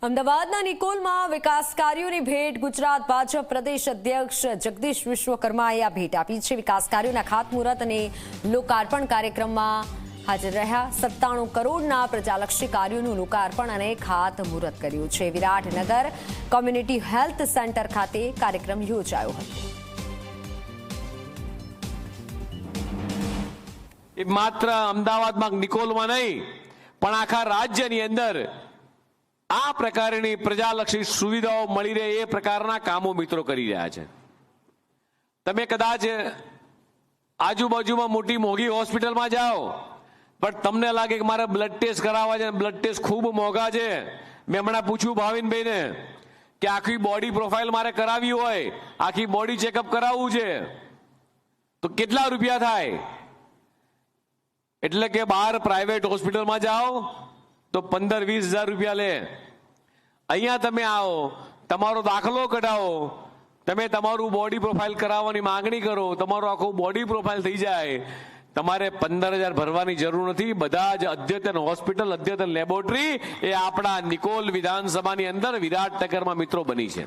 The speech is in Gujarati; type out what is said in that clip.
અમદાવાદના નિકોલમાં વિકાસ કાર્યોની ભેટ ગુજરાત ભાજપ પ્રદેશ અધ્યક્ષ જગદીશ વિશ્વકર્માએ આ ભેટ આપી છે। વિકાસ કાર્યોના ખાતમુહૂર્ત અને લોકાર્પણ કાર્યક્રમમાં હાજર રહ્યા। 97 કરોડના પ્રજાલક્ષી કાર્યોનું લોકાર્પણ અને ખાતમુહૂર્ત કર્યું છે। વિરાટનગર કોમ્યુનિટી હેલ્થ સેન્ટર ખાતે કાર્યક્રમ યોજાયો હતો। માત્ર અમદાવાદમાં નિકોલમાં નહીં પણ આખા રાજ્યની અંદર આ પ્રકારની પ્રજાલક્ષી સુવિધાઓ મળી રહે એ પ્રકારના કામો મિત્રો કરી રહ્યા છે। તમે કદાચ આજુબાજુમાં મોટી મોંઘી હોસ્પિટલમાં જાઓ પણ તમને લાગે કે મારે બ્લડ ટેસ્ટ કરાવવા છે, બ્લડ ટેસ્ટ ખૂબ મોંઘા છે। મેં હમણાં પૂછ્યું ભાવિનભાઈને કે આખી બોડી પ્રોફાઇલ મારે કરાવી હોય, આખી બોડી ચેકઅપ કરાવવું છે તો કેટલા રૂપિયા થાય? એટલે કે બહાર પ્રાઇવેટ હોસ્પિટલમાં જાઓ તો 15-20 હજાર રૂપિયા લે। અહીંયા તમે આવો, તમારો દાખલો કઢાવો, તમે તમારું બોડી પ્રોફાઇલ કરાવવાની માંગણી કરો, તમારું આખું બોડી પ્રોફાઇલ થઈ જાય, તમારે 15,000 ભરવાની જરૂર નથી। બધા જ અદ્યતન હોસ્પિટલ, અદ્યતન લેબોરેટરી એ આપણા નિકોલ વિધાનસભાની અંદર વિરાટનગરમાં મિત્રો બની છે।